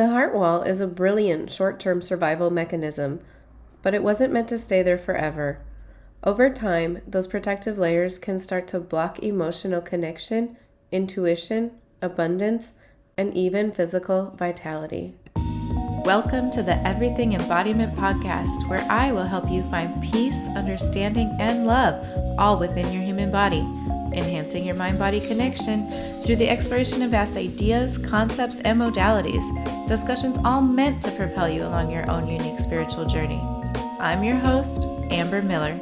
The heart wall is a brilliant short-term survival mechanism, but it wasn't meant to stay there forever. Over time, those protective layers can start to block emotional connection, intuition, abundance, and even physical vitality. Welcome to the Everything Embodiment podcast, where I will help you find peace, understanding, and love all within your human body, enhancing your mind-body connection through the exploration of vast ideas, concepts, and modalities, discussions all meant to propel you along your own unique spiritual journey. I'm your host, Amber Miller.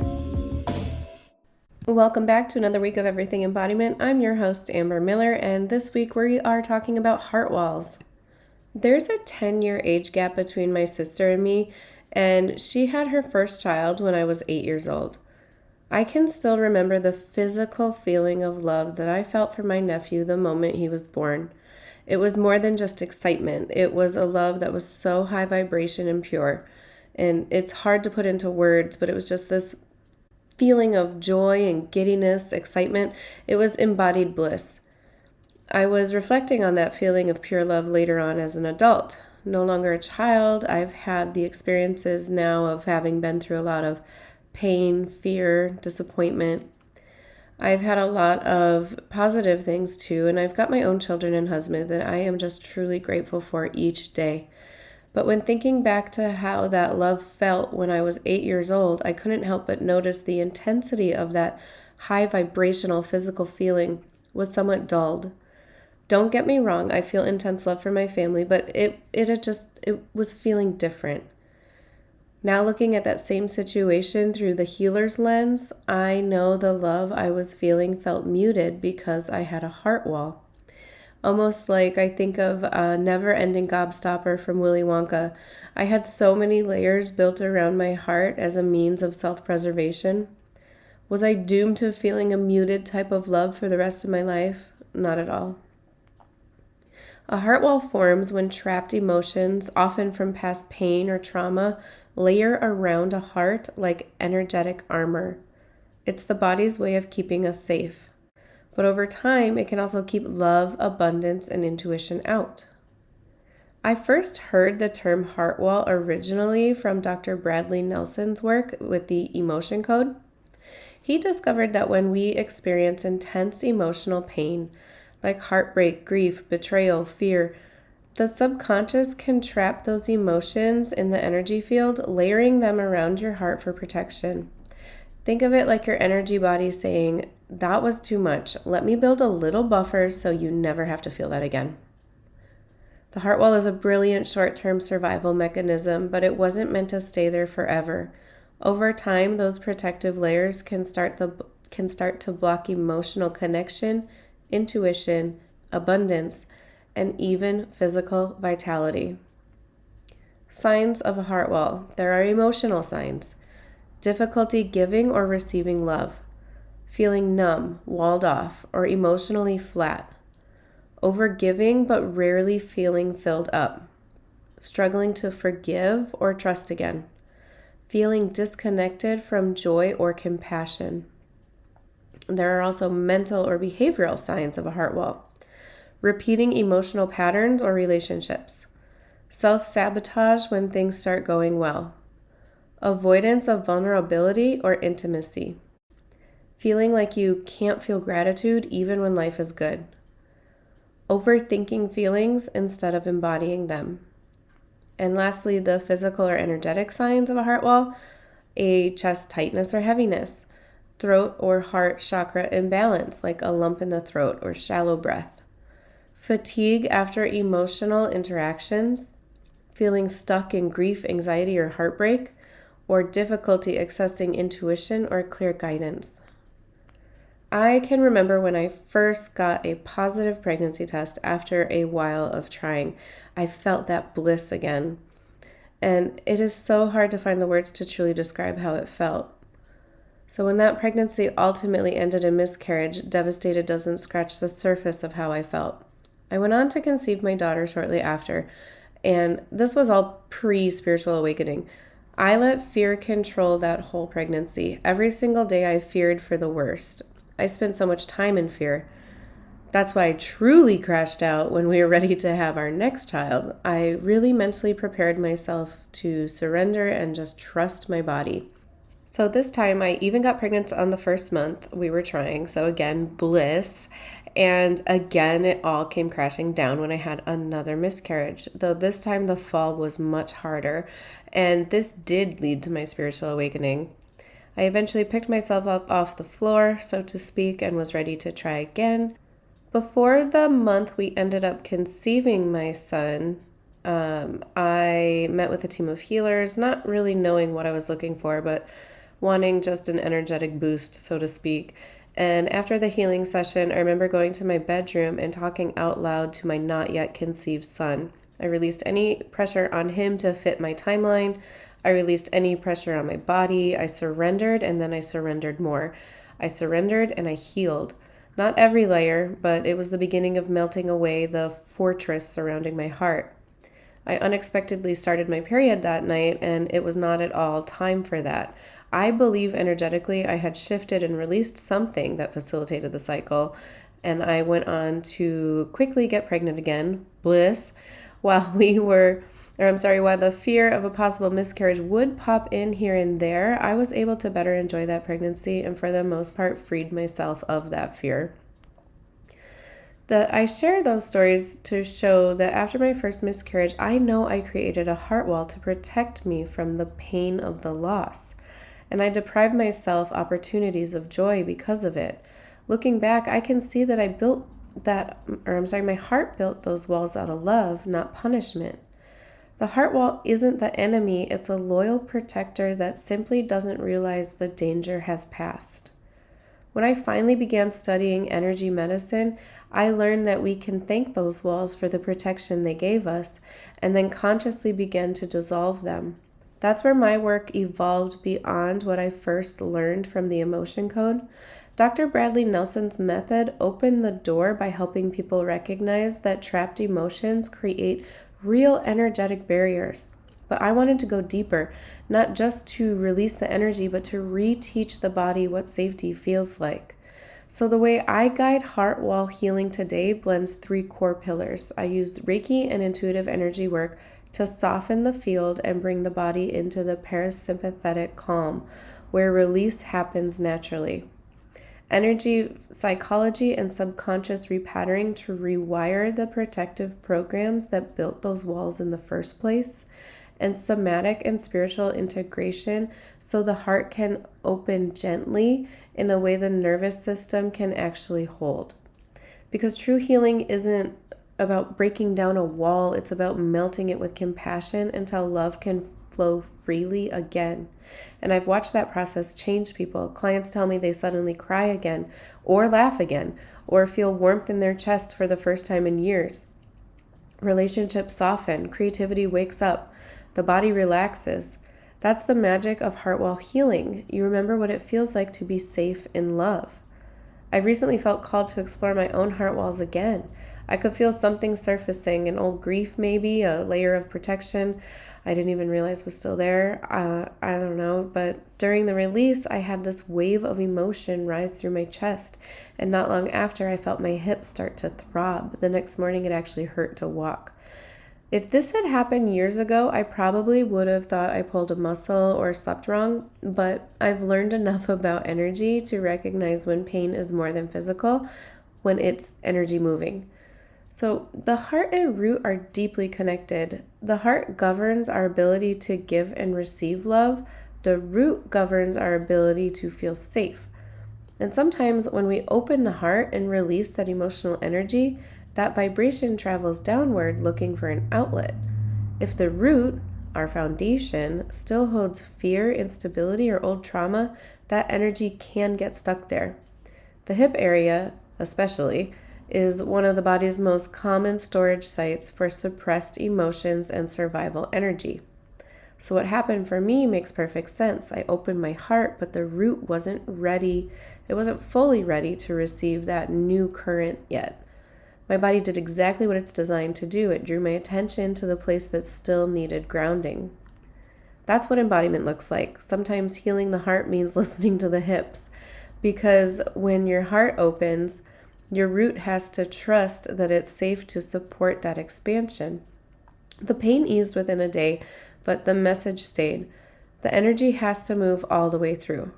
Welcome back to another week of Everything Embodiment. I'm your host, Amber Miller, and this week we are talking about heart walls. There's a 10-year age gap between my sister and me, and she had her first child when I was 8 years old. I can still remember the physical feeling of love that I felt for my nephew the moment he was born. It was more than just excitement. It was a love that was so high vibration and pure. And it's hard to put into words, but it was just this feeling of joy and giddiness, excitement. It was embodied bliss. I was reflecting on that feeling of pure love later on as an adult. No longer a child, I've had the experiences now of having been through a lot of pain, fear, disappointment. I've had a lot of positive things too, and I've got my own children and husband that I am just truly grateful for each day. But when thinking back to how that love felt when I was 8 years old, I couldn't help but notice the intensity of that high vibrational physical feeling was somewhat dulled. Don't get me wrong, I feel intense love for my family, but it was feeling different. Now looking at that same situation through the healer's lens, I know the love I was feeling felt muted because I had a heart wall. Almost like I think of a never-ending gobstopper from Willy Wonka. I had so many layers built around my heart as a means of self-preservation. Was I doomed to feeling a muted type of love for the rest of my life? Not at all. A heart wall forms when trapped emotions, often from past pain or trauma, layer around a heart like energetic armor. It's the body's way of keeping us safe. But over time, it can also keep love, abundance, and intuition out. I first heard the term heart wall originally from Dr. Bradley Nelson's work with the emotion code. He discovered that when we experience intense emotional pain, like heartbreak, grief, betrayal, fear, the subconscious can trap those emotions in the energy field, layering them around your heart for protection. Think of it like your energy body saying, "That was too much. Let me build a little buffer so you never have to feel that again." The heart wall is a brilliant short-term survival mechanism, but it wasn't meant to stay there forever. Over time, those protective layers can start to block emotional connection, intuition, abundance, and even physical vitality. Signs of a heart wall. There are emotional signs. Difficulty giving or receiving love. Feeling numb, walled off, or emotionally flat. Overgiving but rarely feeling filled up. Struggling to forgive or trust again. Feeling disconnected from joy or compassion. There are also mental or behavioral signs of a heart wall. Repeating emotional patterns or relationships. Self-sabotage when things start going well. Avoidance of vulnerability or intimacy. Feeling like you can't feel gratitude even when life is good. Overthinking feelings instead of embodying them. And lastly, the physical or energetic signs of a heart wall. A chest tightness or heaviness. Throat or heart chakra imbalance, like a lump in the throat or shallow breath. Fatigue after emotional interactions, feeling stuck in grief, anxiety, or heartbreak, or difficulty accessing intuition or clear guidance. I can remember when I first got a positive pregnancy test after a while of trying. I felt that bliss again. And it is so hard to find the words to truly describe how it felt. So when that pregnancy ultimately ended in miscarriage, devastated doesn't scratch the surface of how I felt. I went on to conceive my daughter shortly after, and this was all pre-spiritual awakening. I let fear control that whole pregnancy. Every single day I feared for the worst. I spent so much time in fear. That's why I truly crashed out when we were ready to have our next child. I really mentally prepared myself to surrender and just trust my body. So this time I even got pregnant on the first month we were trying. So again, bliss. And again, it all came crashing down when I had another miscarriage, though this time the fall was much harder. And this did lead to my spiritual awakening. I eventually picked myself up off the floor, so to speak, and was ready to try again. Before the month we ended up conceiving my son, I met with a team of healers, not really knowing what I was looking for, but wanting just an energetic boost, so to speak. And after the healing session, I remember going to my bedroom and talking out loud to my not yet conceived son. I released any pressure on him to fit my timeline. I released any pressure on my body. I surrendered, and then I surrendered more. I surrendered and I healed. Not every layer, but it was the beginning of melting away the fortress surrounding my heart. I unexpectedly started my period that night, and it was not at all time for that. I believe energetically I had shifted and released something that facilitated the cycle, and I went on to quickly get pregnant again, bliss, while while the fear of a possible miscarriage would pop in here and there. I was able to better enjoy that pregnancy and for the most part freed myself of that fear. I share those stories to show that after my first miscarriage, I know I created a heart wall to protect me from the pain of the loss. And I deprived myself opportunities of joy because of it. Looking back, I can see that my heart built those walls out of love, not punishment. The heart wall isn't the enemy, it's a loyal protector that simply doesn't realize the danger has passed. When I finally began studying energy medicine, I learned that we can thank those walls for the protection they gave us and then consciously begin to dissolve them. That's where my work evolved beyond what I first learned from the emotion code. Dr. Bradley Nelson's method opened the door by helping people recognize that trapped emotions create real energetic barriers. But I wanted to go deeper, not just to release the energy, but to reteach the body what safety feels like. So the way I guide heart wall healing today blends 3 core pillars. I used Reiki and intuitive energy work to soften the field and bring the body into the parasympathetic calm, where release happens naturally. Energy psychology and subconscious repatterning to rewire the protective programs that built those walls in the first place, and somatic and spiritual integration so the heart can open gently in a way the nervous system can actually hold. Because true healing isn't about breaking down a wall, it's about melting it with compassion until love can flow freely again. And I've watched that process change people. Clients tell me they suddenly cry again, or laugh again, or feel warmth in their chest for the first time in years. Relationships soften, creativity wakes up, the body relaxes. That's the magic of heart wall healing. You remember what it feels like to be safe in love. I've recently felt called to explore my own heart walls again. I could feel something surfacing, an old grief maybe, a layer of protection I didn't even realize was still there. I don't know, but during the release, I had this wave of emotion rise through my chest, and not long after, I felt my hips start to throb. The next morning, it actually hurt to walk. If this had happened years ago, I probably would have thought I pulled a muscle or slept wrong, but I've learned enough about energy to recognize when pain is more than physical, when it's energy moving. So the heart and root are deeply connected. The heart governs our ability to give and receive love. The root governs our ability to feel safe. And sometimes when we open the heart and release that emotional energy, that vibration travels downward looking for an outlet. If the root, our foundation, still holds fear, instability, or old trauma, that energy can get stuck there. The hip area, especially, is one of the body's most common storage sites for suppressed emotions and survival energy. So what happened for me makes perfect sense. I opened my heart, but the root wasn't ready. It wasn't fully ready to receive that new current yet. My body did exactly what it's designed to do. It drew my attention to the place that still needed grounding. That's what embodiment looks like. Sometimes healing the heart means listening to the hips, because when your heart opens, Your root has to trust that it's safe to support that expansion. The pain eased within a day, but the message stayed. The energy has to move all the way through.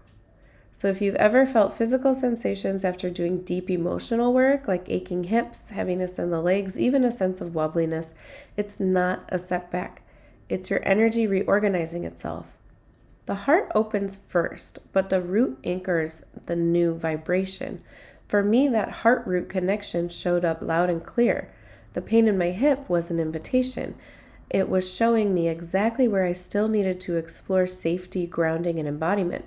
So if you've ever felt physical sensations after doing deep emotional work, like aching hips, heaviness in the legs, even a sense of wobbliness, it's not a setback. It's your energy reorganizing itself. The heart opens first, but the root anchors the new vibration. For me, that heart-root connection showed up loud and clear. The pain in my hip was an invitation. It was showing me exactly where I still needed to explore safety, grounding, and embodiment.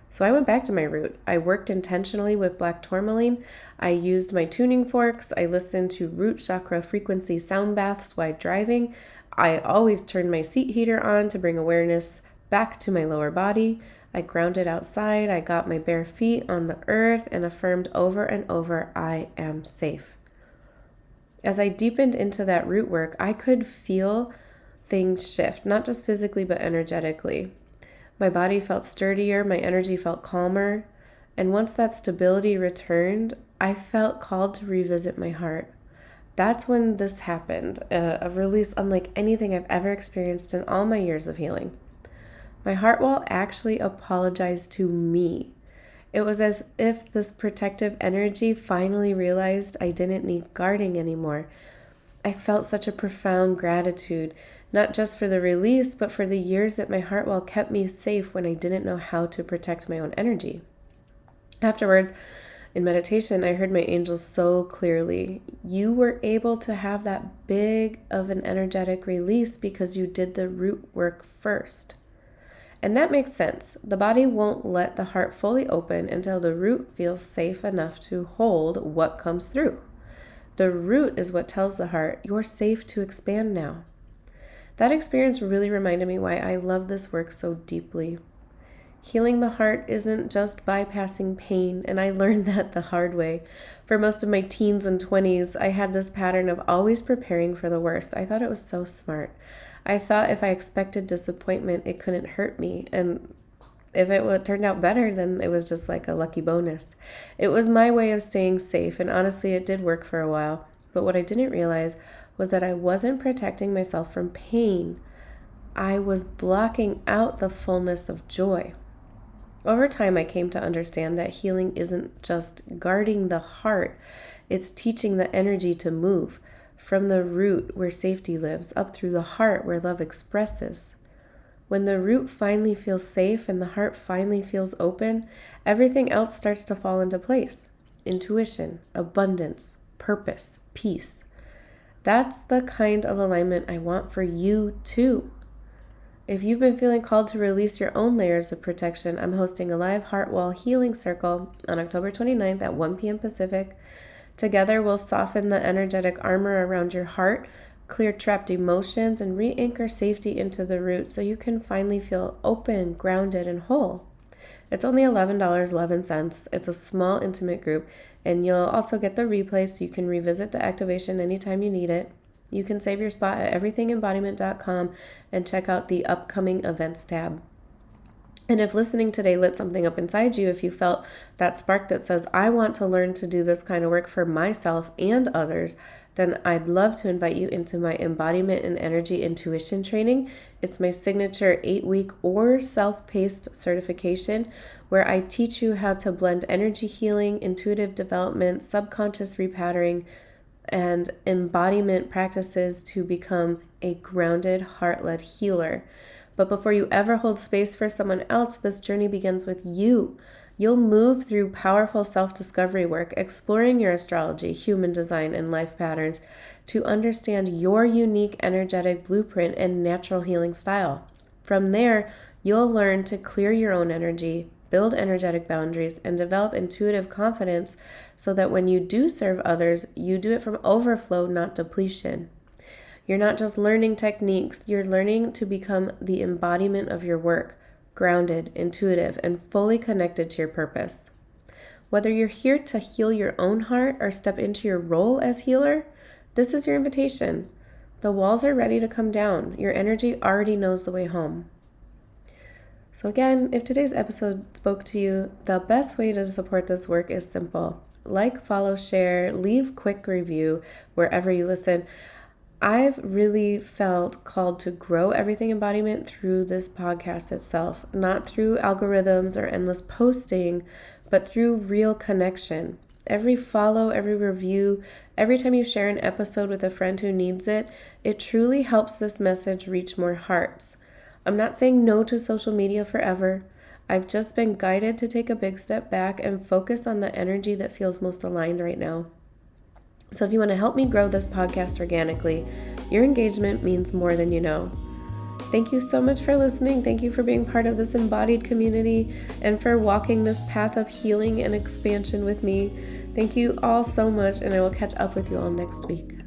So I went back to my root. I worked intentionally with black tourmaline. I used my tuning forks. I listened to root chakra frequency sound baths while driving. I always turned my seat heater on to bring awareness back to my lower body. I grounded outside. I got my bare feet on the earth and affirmed over and over, I am safe. As I deepened into that root work, I could feel things shift, not just physically, but energetically. My body felt sturdier, my energy felt calmer, and once that stability returned, I felt called to revisit my heart. That's when this happened, a release unlike anything I've ever experienced in all my years of healing. My heart wall actually apologized to me. It was as if this protective energy finally realized I didn't need guarding anymore. I felt such a profound gratitude, not just for the release, but for the years that my heart wall kept me safe when I didn't know how to protect my own energy. Afterwards, in meditation, I heard my angels so clearly. You were able to have that big of an energetic release because you did the root work first. And that makes sense. The body won't let the heart fully open until the root feels safe enough to hold what comes through. The root is what tells the heart, you're safe to expand now. That experience really reminded me why I love this work so deeply. Healing the heart isn't just bypassing pain, and I learned that the hard way. For most of my teens and 20s, I had this pattern of always preparing for the worst. I thought it was so smart. I thought if I expected disappointment, it couldn't hurt me, and if it turned out better, then it was just like a lucky bonus. It was my way of staying safe, and honestly, it did work for a while. But what I didn't realize was that I wasn't protecting myself from pain. I was blocking out the fullness of joy. Over time, I came to understand that healing isn't just guarding the heart, it's teaching the energy to move from the root where safety lives up through the heart where love expresses. When the root finally feels safe and the heart finally feels open, everything else starts to fall into place. Intuition, abundance, purpose, peace. That's the kind of alignment I want for you too. If you've been feeling called to release your own layers of protection, I'm hosting a live Heart Wall Healing Circle on October 29th at 1 p.m. Pacific. Together, we'll soften the energetic armor around your heart, clear trapped emotions, and re-anchor safety into the root so you can finally feel open, grounded, and whole. It's only $11.11. It's a small, intimate group, and you'll also get the replay so you can revisit the activation anytime you need it. You can save your spot at everythingembodiment.com and check out the upcoming events tab. And if listening today lit something up inside you, if you felt that spark that says, I want to learn to do this kind of work for myself and others, then I'd love to invite you into my Embodiment and Energy Intuition training. It's my signature 8-week or self-paced certification where I teach you how to blend energy healing, intuitive development, subconscious repatterning, and embodiment practices to become a grounded, heart-led healer. But before you ever hold space for someone else, this journey begins with you. You'll move through powerful self-discovery work, exploring your astrology, human design, and life patterns to understand your unique energetic blueprint and natural healing style. From there, you'll learn to clear your own energy, build energetic boundaries, and develop intuitive confidence so that when you do serve others, you do it from overflow, not depletion. You're not just learning techniques, you're learning to become the embodiment of your work, grounded, intuitive, and fully connected to your purpose. Whether you're here to heal your own heart or step into your role as healer, this is your invitation. The walls are ready to come down. Your energy already knows the way home. So again, if today's episode spoke to you, the best way to support this work is simple. like, follow, share, leave quick review wherever you listen. I've really felt called to grow Everything Embodiment through this podcast itself, not through algorithms or endless posting, but through real connection. Every follow, every review, every time you share an episode with a friend who needs it, it truly helps this message reach more hearts. I'm not saying no to social media forever. I've just been guided to take a big step back and focus on the energy that feels most aligned right now. So if you want to help me grow this podcast organically, your engagement means more than you know. Thank you so much for listening. Thank you for being part of this embodied community and for walking this path of healing and expansion with me. Thank you all so much, and I will catch up with you all next week.